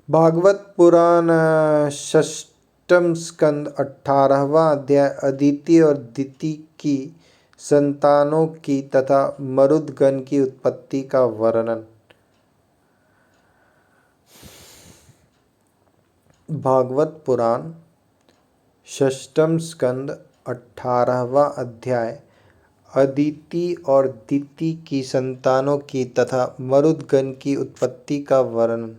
भागवत पुराण षष्ठम स्कंद 18वां अध्याय अदिति और दिति की संतानों की तथा मरुदगण की उत्पत्ति का वर्णन। भागवत पुराण षष्ठम स्कंद 18वां अध्याय अदिति और दिति की संतानों की तथा मरुदगण की उत्पत्ति का वर्णन।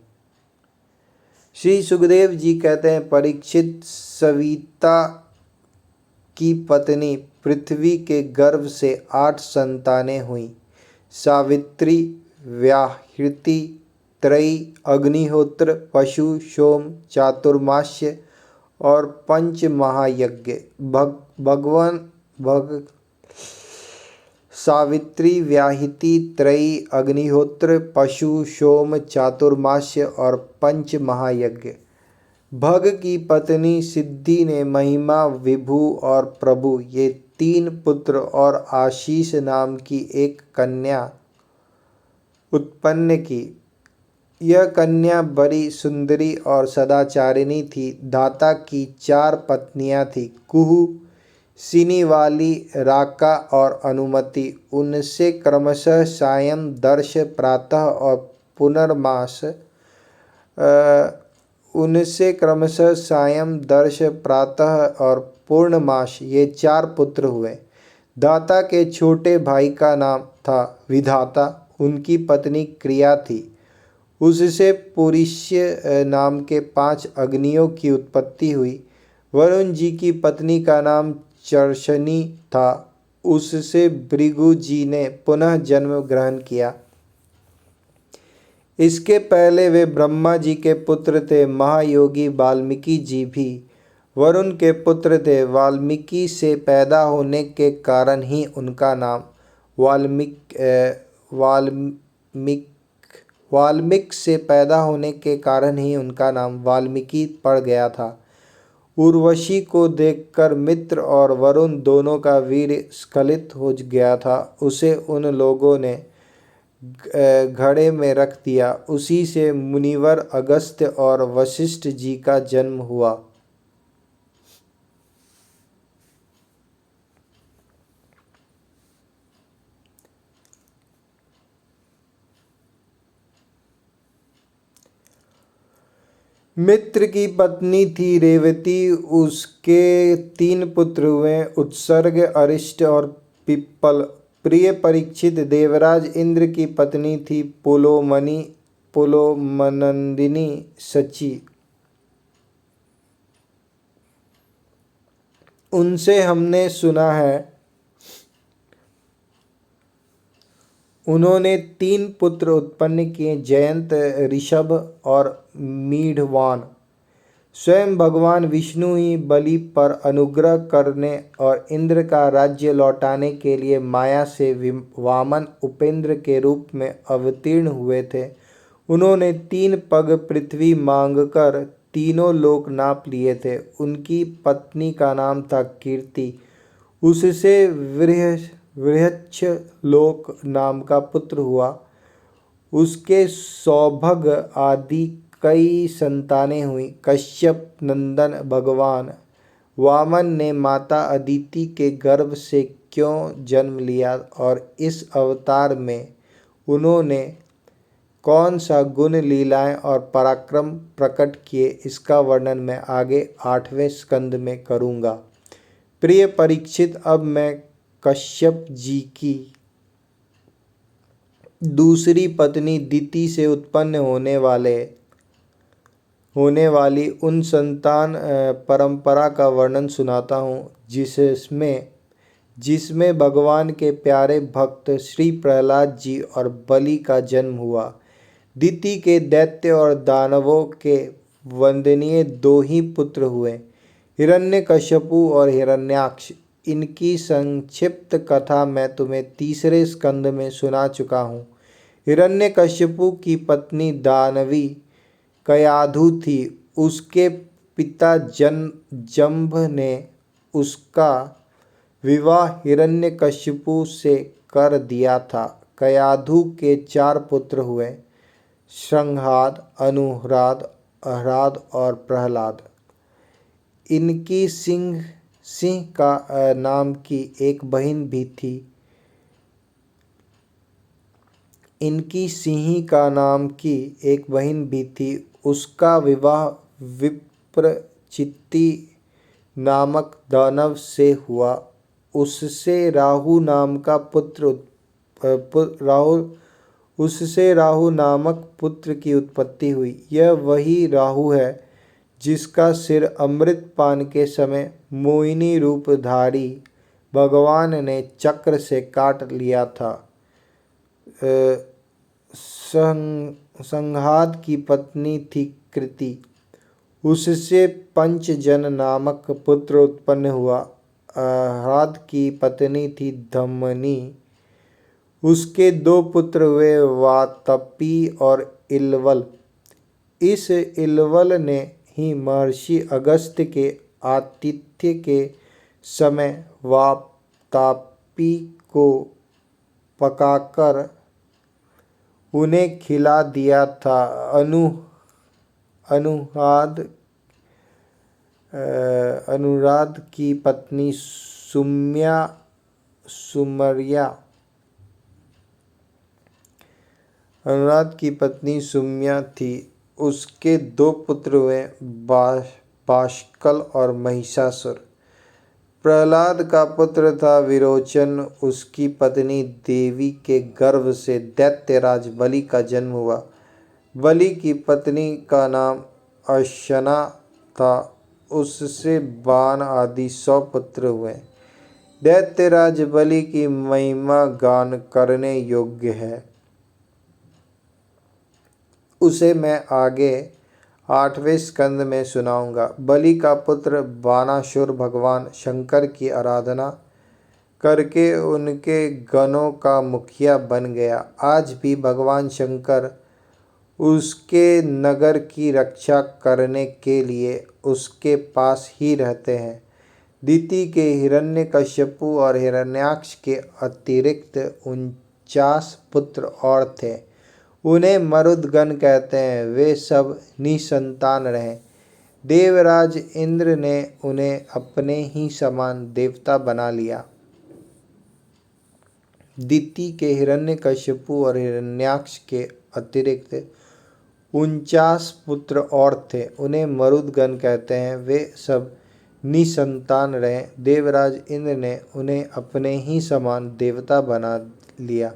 श्री सुखदेव जी कहते हैं, परीक्षित, सविता की पत्नी पृथ्वी के गर्भ से 8 संतानें हुईं। सावित्री, व्याहृति, त्रयी, अग्निहोत्र, पशु, सोम, चातुर्मास्य और पंच महायज्ञ। सावित्री, व्याहृति, त्रयी, अग्निहोत्र, पशु, सोम, चातुर्मास्य और पंच महायज्ञ। भग की पत्नी सिद्धि ने महिमा, विभु और प्रभु ये 3 पुत्र और आशीष नाम की एक कन्या उत्पन्न की। यह कन्या बड़ी सुंदरी और सदाचारिणी थी। दाता की 4 पत्नियां थीं, कुहू, सिनीवाली, राका और अनुमति। उनसे क्रमशः सायं, दर्श, प्रातः और पुनर्मास पूर्णमास ये 4 पुत्र हुए। दाता के छोटे भाई का नाम था विधाता। उनकी पत्नी क्रिया थी। उससे पुरुष्य नाम के 5 अग्नियों की उत्पत्ति हुई। वरुण जी की पत्नी का नाम चर्षणी था। उससे भृगु जी ने पुनः जन्म ग्रहण किया। इसके पहले वे ब्रह्मा जी के पुत्र थे। महायोगी वाल्मीकि जी भी वरुण के पुत्र थे। वाल्मीकि से पैदा होने के कारण ही उनका नाम वाल्मीकि पड़ गया था। उर्वशी को देखकर मित्र और वरुण दोनों का वीर स्खलित हो गया था। उसे उन लोगों ने घड़े में रख दिया। उसी से मुनिवर अगस्त्य और वशिष्ठ जी का जन्म हुआ। मित्र की पत्नी थी रेवती। उसके 3 पुत्र हुए, उत्सर्ग, अरिष्ट और पिप्पल। प्रिय परीक्षित, देवराज इंद्र की पत्नी थी पुलोमनंदिनी शची। उनसे हमने सुना है उन्होंने 3 पुत्र उत्पन्न किए, जयंत, ऋषभ और मीढ़वान। स्वयं भगवान विष्णु ही बलि पर अनुग्रह करने और इंद्र का राज्य लौटाने के लिए माया से वामन उपेंद्र के रूप में अवतीर्ण हुए थे। उन्होंने 3 पग पृथ्वी मांगकर तीनों लोक नाप लिए थे। उनकी पत्नी का नाम था कीर्ति। उससे वृहच्छ लोक नाम का पुत्र हुआ। उसके सौभग आदि कई संतानें हुई। कश्यप नंदन भगवान वामन ने माता अदिति के गर्भ से क्यों जन्म लिया और इस अवतार में उन्होंने कौन सा गुण, लीलाएं और पराक्रम प्रकट किए, इसका वर्णन मैं आगे 8वें स्कंद में करूँगा। प्रिय परीक्षित, अब मैं कश्यप जी की दूसरी पत्नी दिति से उत्पन्न होने वाली उन संतान परंपरा का वर्णन सुनाता हूँ, जिसमें भगवान के प्यारे भक्त श्री प्रहलाद जी और बलि का जन्म हुआ। दिति के दैत्य और दानवों के वंदनीय 2 ही पुत्र हुए, हिरण्यकश्यपु और हिरण्याक्ष। इनकी संक्षिप्त कथा मैं तुम्हें 3रे स्कंद में सुना चुका हूँ। हिरण्यकश्यपु की पत्नी दानवी कयाधु थी। उसके पिता जंभ ने उसका विवाह हिरण्यकश्यपु से कर दिया था। कयाधु के 4 पुत्र हुए, संहाद, अनुराध अहराद और प्रहलाद। इनकी सिंह का नाम की एक बहन भी थी। इनकी सिंही का नाम की एक बहन भी थी। उसका विवाह विप्रचित्ति नामक दानव से हुआ। उससे राहु नाम का उससे राहु नामक पुत्र की उत्पत्ति हुई। यह वही राहु है जिसका सिर अमृत पान के समय मोहिनी रूपधारी भगवान ने चक्र से काट लिया था। संघात की पत्नी थी कृति। उससे पंचजन नामक पुत्र उत्पन्न हुआ। अहराद की पत्नी थी धमनी। उसके दो पुत्र हुए, वातपी और इलवल। इस इलवल ने ही महर्षि अगस्त्य के आतिथ्य के समय वातापी को पकाकर उन्हें खिला दिया था। अनुराध की पत्नी सुम्या थी। उसके दो पुत्र हुए, बाष्कल और महिषासुर। प्रहलाद का पुत्र था विरोचन। उसकी पत्नी देवी के गर्भ से दैत्यराज बलि का जन्म हुआ। बलि की पत्नी का नाम अशना था। उससे बाण आदि 100 पुत्र हुए। दैत्यराज बलि की महिमा गान करने योग्य है। उसे मैं आगे 8वें स्कंद में सुनाऊंगा। बलि का पुत्र बाणासुर भगवान शंकर की आराधना करके उनके गणों का मुखिया बन गया। आज भी भगवान शंकर उसके नगर की रक्षा करने के लिए उसके पास ही रहते हैं। दिति के हिरण्यकश्यपु और हिरण्याक्ष के अतिरिक्त 49 पुत्र और थे। उन्हें मरुदगण कहते हैं। वे सब निसंतान रहे। देवराज इंद्र ने उन्हें अपने ही समान देवता बना लिया। दिति के हिरण्यकश्यपु और हिरण्याक्ष के अतिरिक्त 49 पुत्र और थे। उन्हें मरुदगण कहते हैं। वे सब निसंतान रहे। देवराज इंद्र ने उन्हें अपने ही समान देवता बना लिया।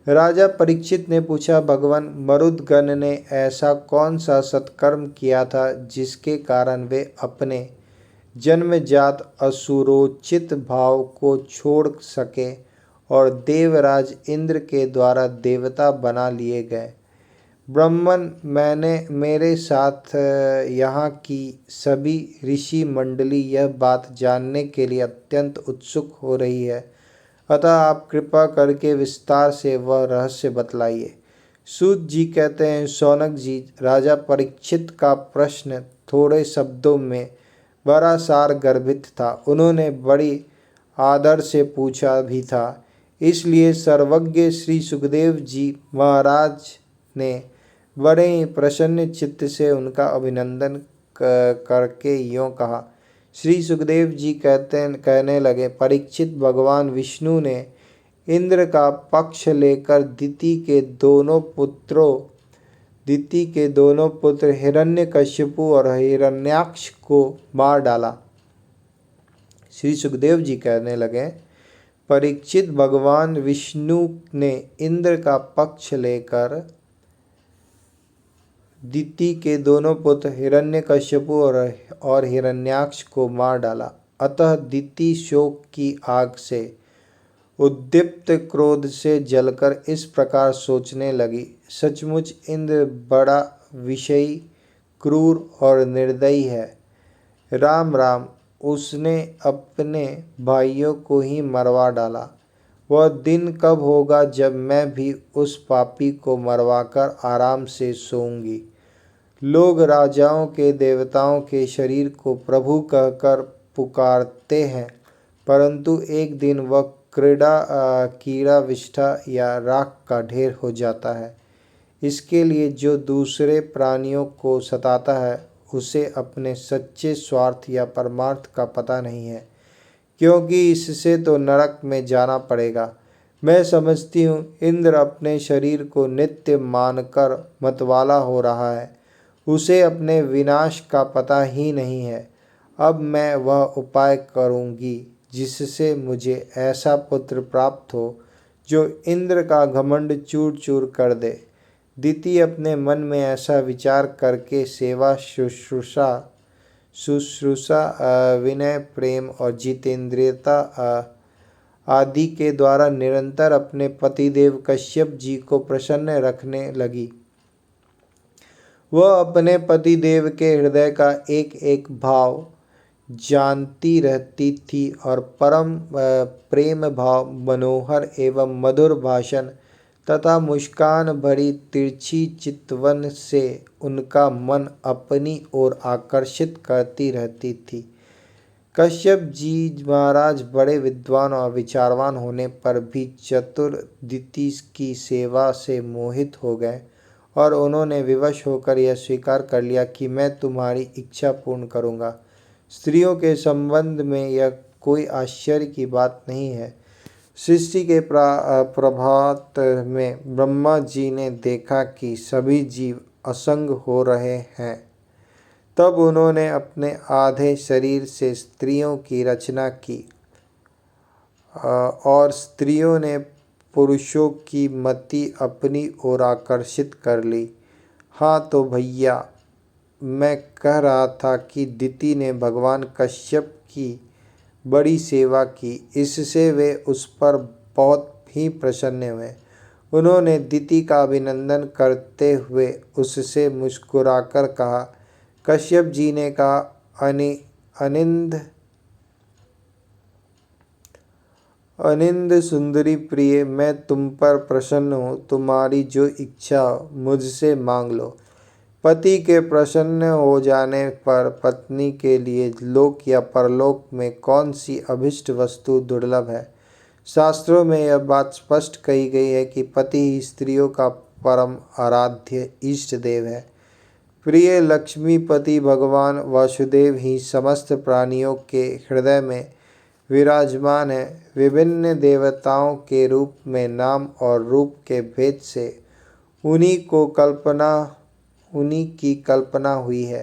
राजा परीक्षित ने पूछा, भगवान, मरुदगण ने ऐसा कौन सा सत्कर्म किया था जिसके कारण वे अपने जन्मजात असुरोचित भाव को छोड़ सके और देवराज इंद्र के द्वारा देवता बना लिए गए? ब्राह्मण, मेरे साथ यहाँ की सभी ऋषि मंडली यह बात जानने के लिए अत्यंत उत्सुक हो रही है। अतः आप कृपा करके विस्तार से वह रहस्य बतलाइए। सूत जी कहते हैं, शौनक जी, राजा परीक्षित का प्रश्न थोड़े शब्दों में बड़ा सार गर्भित था। उन्होंने बड़ी आदर से पूछा भी था। इसलिए सर्वज्ञ श्री सुखदेव जी महाराज ने बड़े ही प्रसन्न चित्त से उनका अभिनंदन करके यों कहा। श्री सुखदेव जी कहने लगे, परीक्षित, भगवान विष्णु ने इंद्र का पक्ष लेकर दिति के दोनों पुत्र हिरण्यकश्यपु और हिरण्याक्ष को मार डाला। श्री सुखदेव जी कहने लगे, परीक्षित, भगवान विष्णु ने इंद्र का पक्ष लेकर दिति के दोनों पुत्र हिरण्यकश्यपु और हिरण्याक्ष को मार डाला। अतः दिति शोक की आग से उद्दीप्त क्रोध से जलकर इस प्रकार सोचने लगी, सचमुच इंद्र बड़ा विषयी, क्रूर और निर्दयी है। राम राम, उसने अपने भाइयों को ही मरवा डाला। वह दिन कब होगा जब मैं भी उस पापी को मरवाकर आराम से सोऊंगी। लोग राजाओं के, देवताओं के शरीर को प्रभु कहकर पुकारते हैं, परंतु एक दिन वह कीड़ा विष्ठा या राख का ढेर हो जाता है। इसके लिए जो दूसरे प्राणियों को सताता है उसे अपने सच्चे स्वार्थ या परमार्थ का पता नहीं है, क्योंकि इससे तो नरक में जाना पड़ेगा। मैं समझती हूँ इंद्र अपने शरीर को नित्य मानकर मतवाला हो रहा है, उसे अपने विनाश का पता ही नहीं है। अब मैं वह उपाय करूँगी जिससे मुझे ऐसा पुत्र प्राप्त हो जो इंद्र का घमंड चूर चूर कर दे। दिति अपने मन में ऐसा विचार करके सेवा शुश्रूषा विनय प्रेम और जितेंद्रियता आदि के द्वारा निरंतर अपने पतिदेव कश्यप जी को प्रसन्न रखने लगी। वह अपने पतिदेव के हृदय का एक एक भाव जानती रहती थी और परम प्रेम भाव, मनोहर एवं मधुर भाषण तथा मुस्कान भरी तिरछी चितवन से उनका मन अपनी ओर आकर्षित करती रहती थी। कश्यप जी महाराज बड़े विद्वान और विचारवान होने पर भी चतुर दिति की सेवा से मोहित हो गए और उन्होंने विवश होकर यह स्वीकार कर लिया कि मैं तुम्हारी इच्छा पूर्ण करूँगा। स्त्रियों के संबंध में यह कोई आश्चर्य की बात नहीं है। सृष्टि के प्रभात में ब्रह्मा जी ने देखा कि सभी जीव असंग हो रहे हैं, तब उन्होंने अपने आधे शरीर से स्त्रियों की रचना की और स्त्रियों ने पुरुषों की मति अपनी ओर आकर्षित कर ली। हाँ तो भैया, मैं कह रहा था कि दिति ने भगवान कश्यप की बड़ी सेवा की, इससे वे उस पर बहुत ही प्रसन्न हुए। उन्होंने दिति का अभिनंदन करते हुए उससे मुस्कुराकर कहा, कश्यप जी ने कहा, अनिंद सुंदरी प्रिय, मैं तुम पर प्रसन्न हूँ, तुम्हारी जो इच्छा मुझसे मांग लो। पति के प्रसन्न हो जाने पर पत्नी के लिए लोक या परलोक में कौन सी अभिष्ट वस्तु दुर्लभ है। शास्त्रों में यह बात स्पष्ट कही गई है कि पति ही स्त्रियों का परम आराध्य इष्ट देव है। प्रिय लक्ष्मीपति भगवान वासुदेव ही समस्त प्राणियों के हृदय में विराजमान है। विभिन्न देवताओं के रूप में नाम और रूप के भेद से उन्हीं की कल्पना हुई है।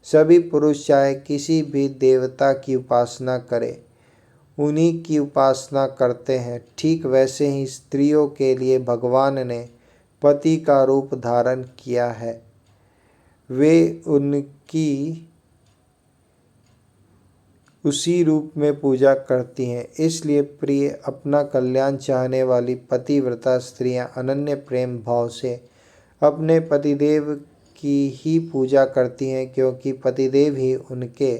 सभी पुरुष चाहे किसी भी देवता की उपासना करें, उन्हीं की उपासना करते हैं। ठीक वैसे ही स्त्रियों के लिए भगवान ने पति का रूप धारण किया है, वे उनकी उसी रूप में पूजा करती हैं। इसलिए प्रिय, अपना कल्याण चाहने वाली पतिव्रता स्त्रियां अनन्य प्रेम भाव से अपने पतिदेव की ही पूजा करती हैं, क्योंकि पतिदेव ही उनके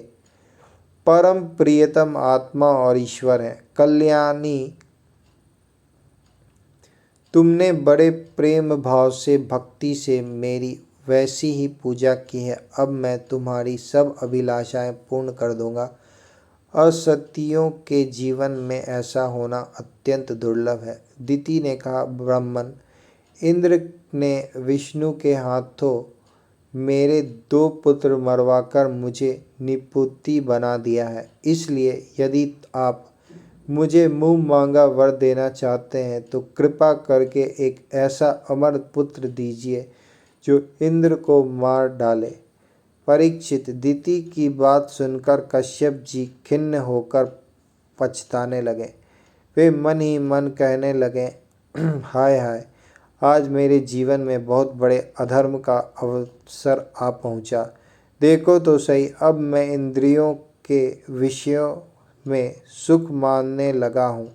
परम प्रियतम आत्मा और ईश्वर हैं। कल्याणी, तुमने बड़े प्रेम भाव से भक्ति से मेरी वैसी ही पूजा की है। अब मैं तुम्हारी सब अभिलाषाएं पूर्ण कर दूंगा। असतियों के जीवन में ऐसा होना अत्यंत दुर्लभ है। दिति ने कहा, ब्राह्मण, इंद्र ने विष्णु के हाथों मेरे 2 पुत्र मरवाकर मुझे निपुत्ति बना दिया है। इसलिए यदि आप मुझे मुँह मांगा वर देना चाहते हैं तो कृपा करके एक ऐसा अमर पुत्र दीजिए जो इंद्र को मार डाले। परीक्षित, दिति की बात सुनकर कश्यप जी खिन्न होकर पछताने लगे। वे मन ही मन कहने लगे, हाय हाय, आज मेरे जीवन में बहुत बड़े अधर्म का अवसर आ पहुंचा। देखो तो सही, अब मैं इंद्रियों के विषयों में सुख मानने लगा हूँ।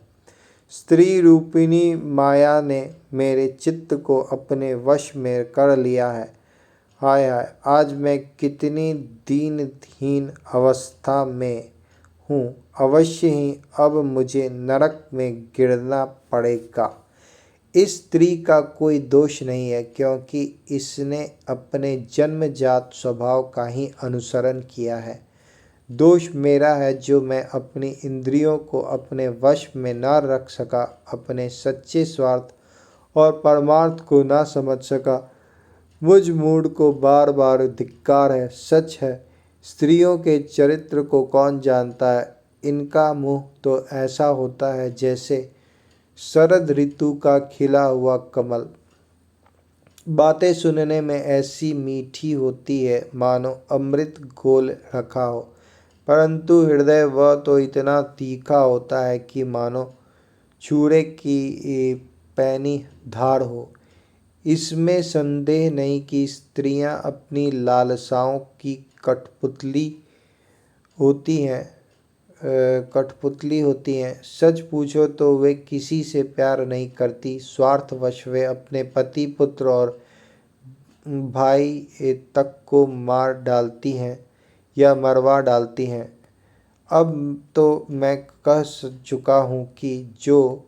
स्त्री रूपिणी माया ने मेरे चित्त को अपने वश में कर लिया है। हाय हाय, आज मैं कितनी दीनहीन अवस्था में हूँ। अवश्य ही अब मुझे नरक में गिरना पड़ेगा। इस स्त्री का कोई दोष नहीं है, क्योंकि इसने अपने जन्मजात स्वभाव का ही अनुसरण किया है। दोष मेरा है जो मैं अपनी इंद्रियों को अपने वश में न रख सका, अपने सच्चे स्वार्थ और परमार्थ को ना समझ सका। मुझ मूड को बार बार धिक्कार है। सच है, स्त्रियों के चरित्र को कौन जानता है। इनका मुंह तो ऐसा होता है जैसे शरद ऋतु का खिला हुआ कमल। बातें सुनने में ऐसी मीठी होती है मानो अमृत घोल रखा हो, परंतु हृदय वह तो इतना तीखा होता है कि मानो चूड़े की पैनी धार हो। इसमें संदेह नहीं कि स्त्रियां अपनी लालसाओं की होती हैं कठपुतली होती हैं। सच पूछो तो वे किसी से प्यार नहीं करती। स्वार्थवश वे अपने पति, पुत्र और भाई तक को मार डालती हैं या मरवा डालती हैं। अब तो मैं कह चुका हूँ कि जो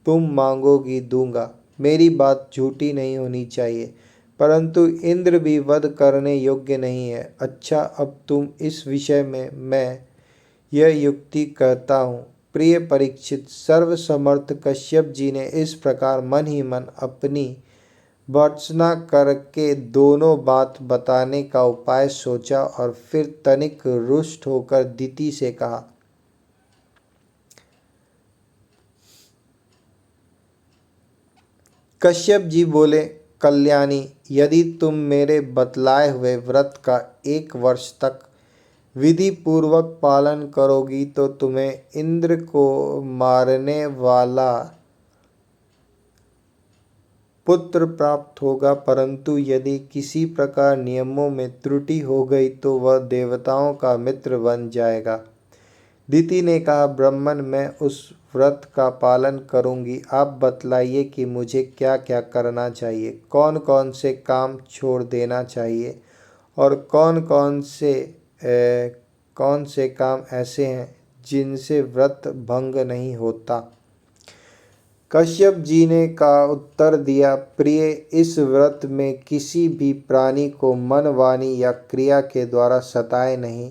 तुम मांगोगी दूंगा। मेरी बात झूठी नहीं होनी चाहिए, परंतु इंद्र भी वध करने योग्य नहीं है। अच्छा, अब तुम इस विषय में मैं यह युक्ति कहता हूँ। प्रिय परीक्षित, सर्वसमर्थ कश्यप जी ने इस प्रकार मन ही मन अपनी भर्त्सना करके दोनों बात बताने का उपाय सोचा और फिर तनिक रुष्ट होकर दिति से कहा, कश्यप जी बोले, कल्याणी, यदि तुम मेरे बतलाए हुए व्रत का 1 वर्ष तक विधि पूर्वक पालन करोगी तो तुम्हें इंद्र को मारने वाला पुत्र प्राप्त होगा, परंतु यदि किसी प्रकार नियमों में त्रुटि हो गई तो वह देवताओं का मित्र बन जाएगा। दिति ने कहा, ब्राह्मण, मैं उस व्रत का पालन करूंगी। आप बतलाइए कि मुझे क्या क्या करना चाहिए, कौन कौन से काम छोड़ देना चाहिए और कौन से काम ऐसे हैं जिनसे व्रत भंग नहीं होता। कश्यप जी ने का उत्तर दिया, प्रिय, इस व्रत में किसी भी प्राणी को मन, वाणी या क्रिया के द्वारा सताए नहीं,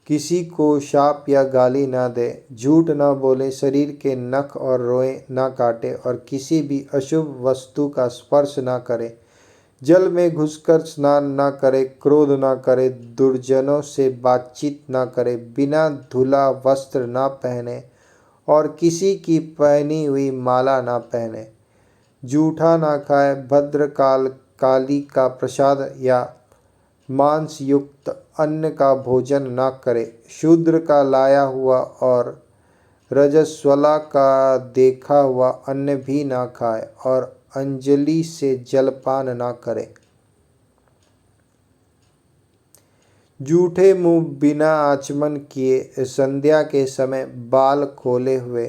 किसी को शाप या गाली न दे, झूठ न बोले, शरीर के नख और रोए न काटे और किसी भी अशुभ वस्तु का स्पर्श न करे, जल में घुसकर स्नान न करे, क्रोध न करे, दुर्जनों से बातचीत न करे, बिना धुला वस्त्र न पहने और किसी की पहनी हुई माला न पहने, जूठा न खाए, काली का प्रसाद या मांस युक्त अन्न का भोजन न करे, शूद्र का लाया हुआ और रजस्वला का देखा हुआ अन्न भी न खाए और अंजलि से जलपान न करे। जूठे मुंह बिना आचमन किए, संध्या के समय बाल खोले हुए,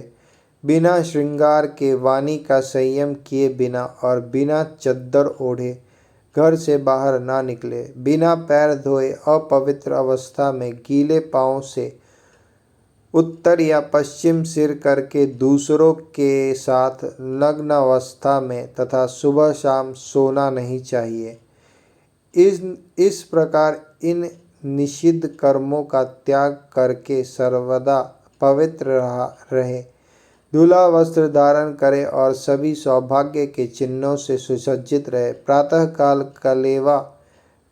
बिना श्रृंगार के, वाणी का संयम किए बिना और बिना चद्दर ओढ़े घर से बाहर ना निकले, बिना पैर धोए अपवित्र अवस्था में गीले पांवों से उत्तर या पश्चिम सिर करके दूसरों के साथ नग्न अवस्था में तथा सुबह शाम सोना नहीं चाहिए। इस प्रकार इन निषिद्ध कर्मों का त्याग करके सर्वदा पवित्र रहे, दूल्हा वस्त्र धारण करे और सभी सौभाग्य के चिन्हों से सुसज्जित रहे। प्रातःकाल कलेवा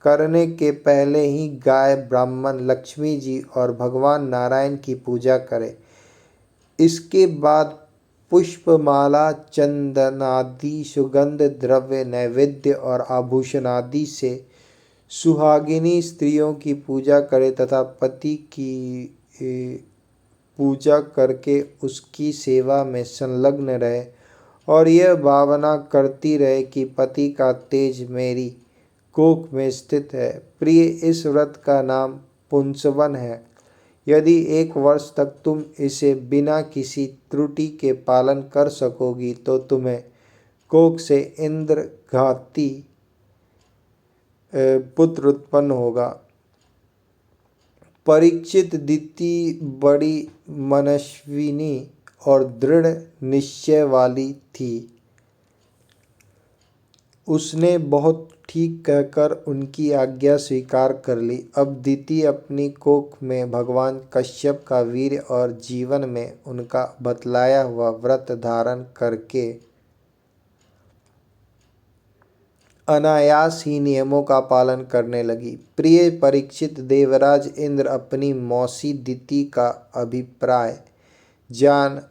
करने के पहले ही गाय, ब्राह्मण, लक्ष्मी जी और भगवान नारायण की पूजा करे। इसके बाद पुष्पमाला, चंदनादि सुगंध द्रव्य, नैवेद्य और आभूषण आदि से सुहागिनी स्त्रियों की पूजा करे तथा पति की पूजा करके उसकी सेवा में संलग्न रहे और यह भावना करती रहे कि पति का तेज मेरी कोख में स्थित है। प्रिय, इस व्रत का नाम पुंसवन है। यदि 1 वर्ष तक तुम इसे बिना किसी त्रुटि के पालन कर सकोगी तो तुम्हें कोख से इंद्र घाती पुत्र उत्पन्न होगा। परीक्षित, दिति बड़ी मनस्विनी और दृढ़ निश्चय वाली थी। उसने बहुत ठीक कहकर उनकी आज्ञा स्वीकार कर ली। अब दिति अपनी कोख में भगवान कश्यप का वीर और जीवन में उनका बतलाया हुआ व्रत धारण करके अनायास ही नियमों का पालन करने लगी। प्रिय परीक्षित, देवराज इंद्र अपनी मौसी दिति का अभिप्राय जान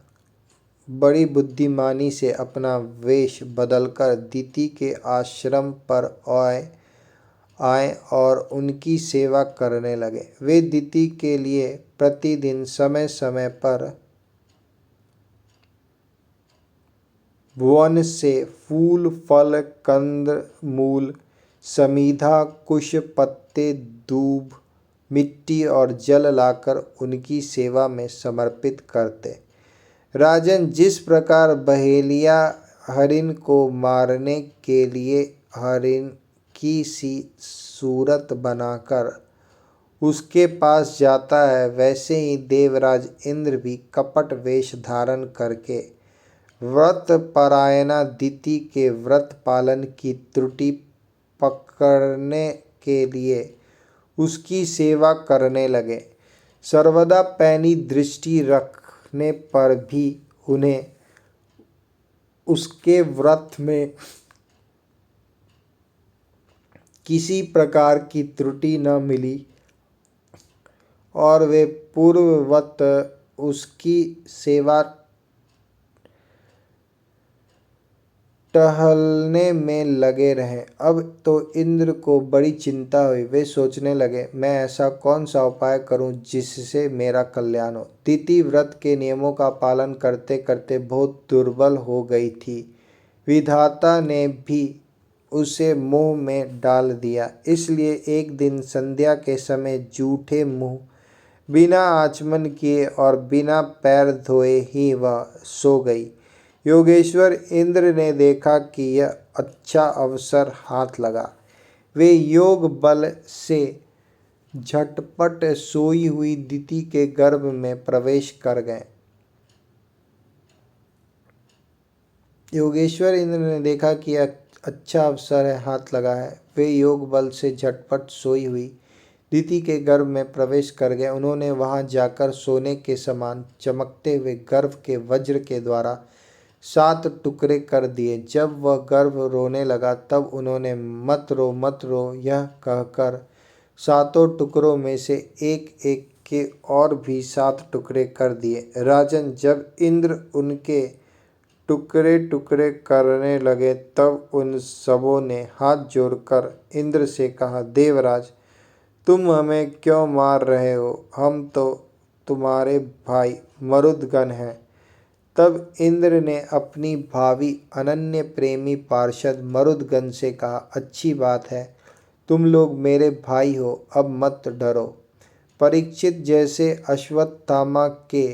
बड़ी बुद्धिमानी से अपना वेश बदलकर दिति के आश्रम पर आए और उनकी सेवा करने लगे। वे दिति के लिए प्रतिदिन समय समय पर वन से फूल, फल, कंद मूल, समीधा, कुश, पत्ते, दूब, मिट्टी और जल लाकर उनकी सेवा में समर्पित करते। राजन, जिस प्रकार बहेलिया हरिण को मारने के लिए हरिण की सी सूरत बनाकर उसके पास जाता है, वैसे ही देवराज इंद्र भी कपट वेश धारण करके व्रत परायणा दिति के व्रत पालन की त्रुटि पकड़ने के लिए उसकी सेवा करने लगे। सर्वदा पैनी दृष्टि रखने पर भी उन्हें उसके व्रत में किसी प्रकार की त्रुटि न मिली और वे पूर्ववत उसकी सेवा टहलने में लगे रहे। अब तो इंद्र को बड़ी चिंता हुई। वे सोचने लगे, मैं ऐसा कौन सा उपाय करूं जिससे मेरा कल्याण हो। दिति व्रत के नियमों का पालन करते करते बहुत दुर्बल हो गई थी। विधाता ने भी उसे मोह में डाल दिया। इसलिए एक दिन संध्या के समय जूठे मुंह, बिना आचमन किए और बिना पैर धोए ही वह सो गई। योगेश्वर इंद्र ने देखा कि यह अच्छा अवसर हाथ लगा। वे योग बल से झटपट सोई हुई दिति के गर्भ में प्रवेश कर गए। योगेश्वर इंद्र ने देखा कि यह अच्छा अवसर है हाथ लगा है। वे योग बल से झटपट सोई हुई दिति के गर्भ में प्रवेश कर गए। उन्होंने वहां जाकर सोने के समान चमकते हुए गर्भ के वज्र के द्वारा 7 टुकड़े कर दिए। जब वह गर्भ रोने लगा तब उन्होंने मत रो यह कहकर 7 टुकड़ों में से एक एक के और भी 7 टुकड़े कर दिए। राजन, जब इंद्र उनके टुकड़े टुकड़े करने लगे तब उन सबों ने हाथ जोड़कर इंद्र से कहा, देवराज, तुम हमें क्यों मार रहे हो? हम तो तुम्हारे भाई मरुदगण हैं। तब इंद्र ने अपनी भावी अनन्य प्रेमी पार्षद मरुदगण से कहा, अच्छी बात है, तुम लोग मेरे भाई हो, अब मत डरो। परीक्षित, जैसे अश्वत्थामा के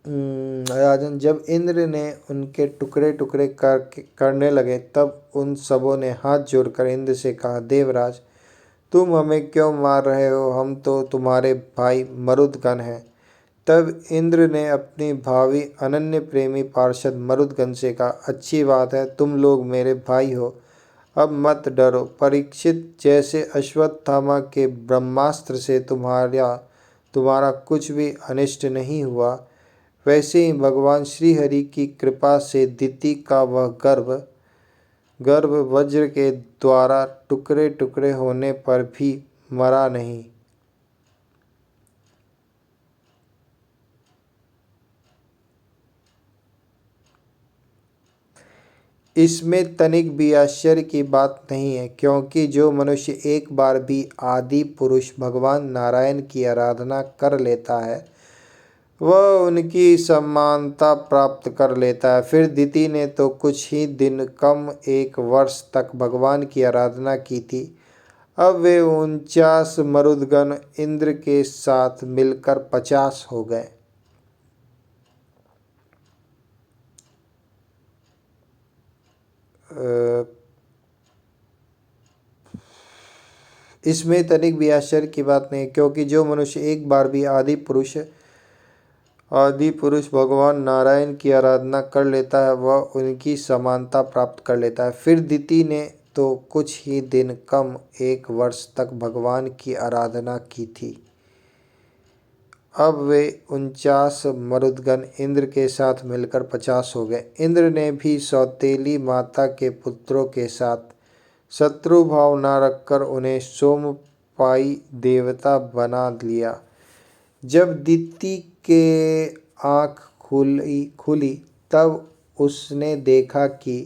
राजन, जब इंद्र ने उनके टुकड़े टुकड़े करने लगे तब उन सबों ने हाथ जोड़कर इंद्र से कहा, देवराज, तुम हमें क्यों मार रहे हो? हम तो तुम्हारे भाई मरुदगण हैं। तब इंद्र ने अपनी भावी अनन्य प्रेमी पार्षद मरुदगण से कहा, अच्छी बात है, तुम लोग मेरे भाई हो, अब मत डरो। परीक्षित, जैसे अश्वत्थामा के ब्रह्मास्त्र से तुम्हारा कुछ भी अनिष्ट नहीं हुआ, वैसे ही भगवान श्री हरि की कृपा से दिति का वह गर्भ वज्र के द्वारा टुकड़े टुकड़े होने पर भी मरा नहीं। इसमें तनिक भी आश्चर्य की बात नहीं है, क्योंकि जो मनुष्य एक बार भी आदि पुरुष भगवान नारायण की आराधना कर लेता है वह उनकी समानता प्राप्त कर लेता है। फिर दिति ने तो कुछ ही दिन कम 1 वर्ष तक भगवान की आराधना की थी। अब वे 49 मरुदगण इंद्र के साथ मिलकर 50 हो गए। इसमें तनिक भी आश्चर्य की बात नहीं, क्योंकि जो मनुष्य एक बार भी आदि पुरुष भगवान नारायण की आराधना कर लेता है वह उनकी समानता प्राप्त कर लेता है। फिर दिति ने तो कुछ ही दिन कम 1 वर्ष तक भगवान की आराधना की थी। अब वे 49 मरुदगण इंद्र के साथ मिलकर 50 हो गए। इंद्र ने भी सौतेली माता के पुत्रों के साथ शत्रु भाव न रखकर उन्हें सोमपाई देवता बना लिया। जब दिति के आँख खुली तब उसने देखा कि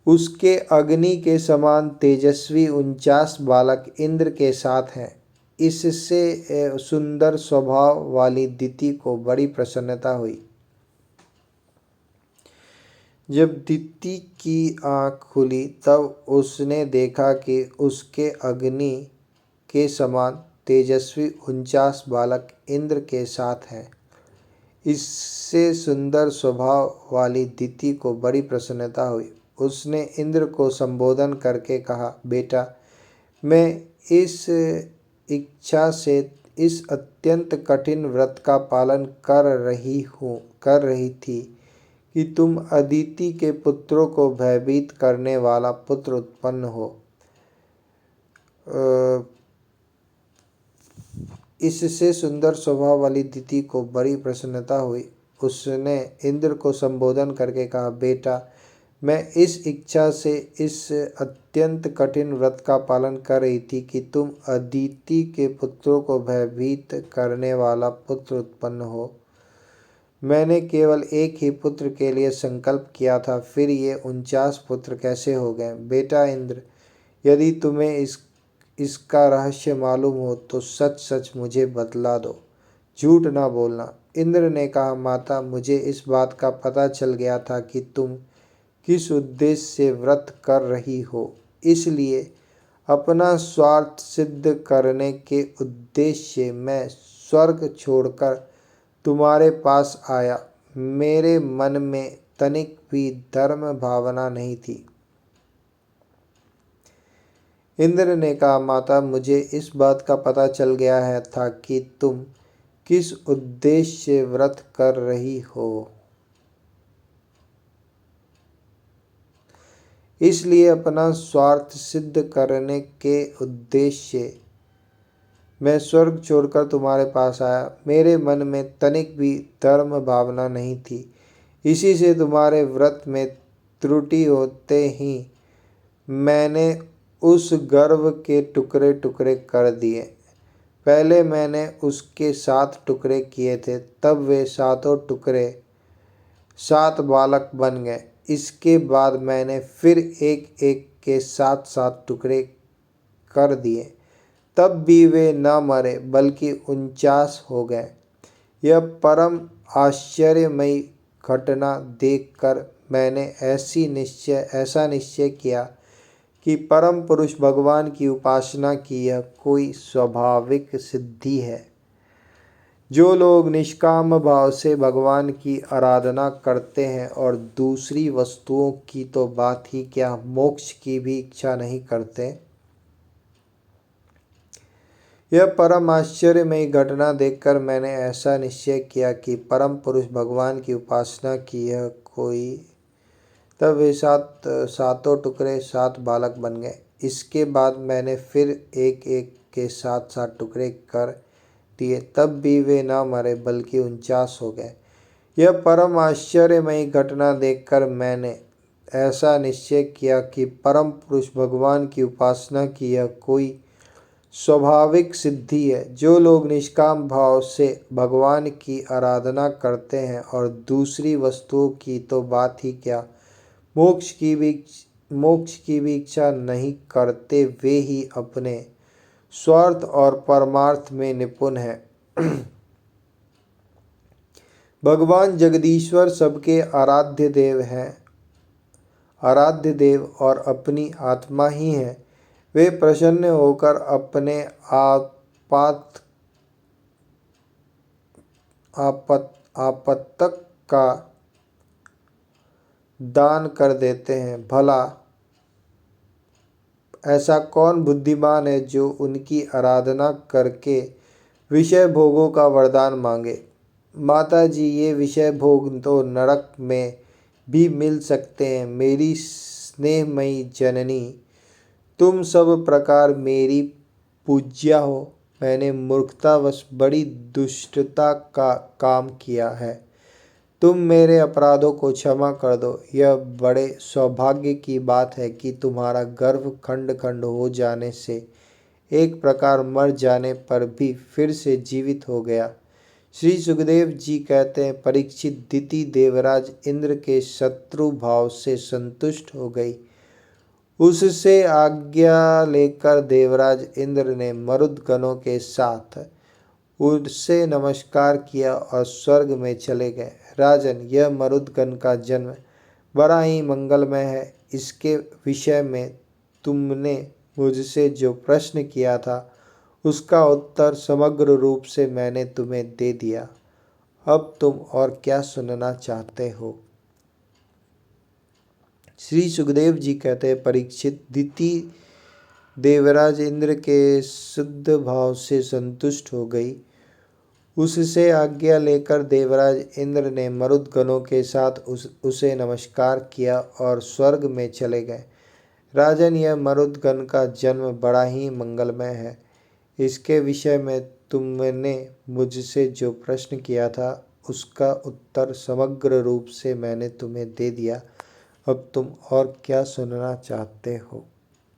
उसके अग्नि के समान तेजस्वी 49 बालक इंद्र के साथ हैं। इससे सुंदर स्वभाव वाली दिति को बड़ी प्रसन्नता हुई। जब दिति की आँख खुली तब उसने देखा कि उसके अग्नि के समान तेजस्वी 49 बालक इंद्र के साथ हैं। इससे सुंदर स्वभाव वाली दिति को बड़ी प्रसन्नता हुई। उसने इंद्र को संबोधन करके कहा, बेटा, मैं इस इच्छा से इस अत्यंत कठिन व्रत का पालन कर रही थी कि तुम अदिति के पुत्रों को भयभीत करने वाला पुत्र उत्पन्न हो। इससे सुंदर स्वभाव वाली दिति को बड़ी प्रसन्नता हुई। उसने इंद्र को संबोधन करके कहा, बेटा, मैं इस इच्छा से इस अत्यंत कठिन व्रत का पालन कर रही थी कि तुम अदिति के पुत्रों को भयभीत करने वाला पुत्र उत्पन्न हो। मैंने केवल एक ही पुत्र के लिए संकल्प किया था, फिर ये 49 पुत्र कैसे हो गए? बेटा इंद्र, यदि तुम्हें इसका रहस्य मालूम हो तो सच सच मुझे बतला दो, झूठ ना बोलना। इंद्र ने कहा, माता, मुझे इस बात का पता चल गया था कि तुम किस उद्देश्य से व्रत कर रही हो, इसलिए अपना स्वार्थ सिद्ध करने के उद्देश्य से मैं स्वर्ग छोड़कर तुम्हारे पास आया। मेरे मन में तनिक भी धर्म भावना नहीं थी। इंद्र ने कहा, माता, मुझे इस बात का पता चल गया था कि तुम किस उद्देश्य से व्रत कर रही हो, इसलिए अपना स्वार्थ सिद्ध करने के उद्देश्य से मैं स्वर्ग छोड़कर तुम्हारे पास आया। मेरे मन में तनिक भी धर्म भावना नहीं थी। इसी से तुम्हारे व्रत में त्रुटि होते ही मैंने उस गर्व के टुकड़े टुकड़े कर दिए। पहले मैंने उसके 7 टुकड़े किए थे, तब वे 7 टुकड़े 7 बालक बन गए। इसके बाद मैंने फिर एक एक के 7 टुकड़े कर दिए, तब भी वे न मरे बल्कि 49 हो गए। यह परम आश्चर्यमयी घटना देखकर मैंने ऐसा निश्चय किया कि परम पुरुष भगवान की उपासना की यह कोई स्वाभाविक सिद्धि है। जो लोग निष्काम भाव से भगवान की आराधना करते हैं और दूसरी वस्तुओं की तो बात ही क्या, मोक्ष की भी इच्छा नहीं करते, यह परम आश्चर्यमयी घटना देखकर मैंने ऐसा निश्चय किया कि परम पुरुष भगवान की उपासना की यह कोई। तब वे 7 टुकड़े 7 बालक बन गए। इसके बाद मैंने फिर एक एक के 7 टुकड़े कर दिए, तब भी वे न मरे बल्कि 49 हो गए। यह परम आश्चर्यमयी घटना देखकर मैंने ऐसा निश्चय किया कि परम पुरुष भगवान की उपासना की यह कोई स्वाभाविक सिद्धि है। जो लोग निष्काम भाव से भगवान की आराधना करते हैं और दूसरी वस्तुओं की तो बात ही क्या, मोक्ष की भी इच्छा नहीं करते, वे ही अपने स्वार्थ और परमार्थ में निपुण हैं। भगवान जगदीश्वर सबके आराध्य देव और अपनी आत्मा ही हैं। वे प्रसन्न होकर अपने आपतक का दान कर देते हैं। भला ऐसा कौन बुद्धिमान है जो उनकी आराधना करके विषय भोगों का वरदान मांगे? माता जी, ये विषय भोग तो नरक में भी मिल सकते हैं। मेरी स्नेहमयी जननी, तुम सब प्रकार मेरी पूज्या हो। मैंने मूर्खतावश बड़ी दुष्टता का काम किया है। तुम मेरे अपराधों को क्षमा कर दो। यह बड़े सौभाग्य की बात है कि तुम्हारा गर्भ खंड खंड हो जाने से, एक प्रकार मर जाने पर भी फिर से जीवित हो गया। श्री सुखदेव जी कहते हैं, परीक्षित, दिति देवराज इंद्र के शत्रु भाव से संतुष्ट हो गई। उससे आज्ञा लेकर देवराज इंद्र ने मरुदगणों के साथ उससे नमस्कार किया और स्वर्ग में चले गए। राजन, यह मरुदगण का जन्म बड़ा ही मंगलमय है। इसके विषय में तुमने मुझसे जो प्रश्न किया था उसका उत्तर समग्र रूप से मैंने तुम्हें दे दिया। अब तुम और क्या सुनना चाहते हो? श्री सुखदेव जी कहते हैं, परीक्षित, दिति देवराज इंद्र के शुद्ध भाव से संतुष्ट हो गई। उससे आज्ञा लेकर देवराज इंद्र ने मरुदगणों के साथ उसे नमस्कार किया और स्वर्ग में चले गए। राजन, यह मरुदगण का जन्म बड़ा ही मंगलमय है। इसके विषय में तुमने मुझसे जो प्रश्न किया था उसका उत्तर समग्र रूप से मैंने तुम्हें दे दिया। अब तुम और क्या सुनना चाहते हो?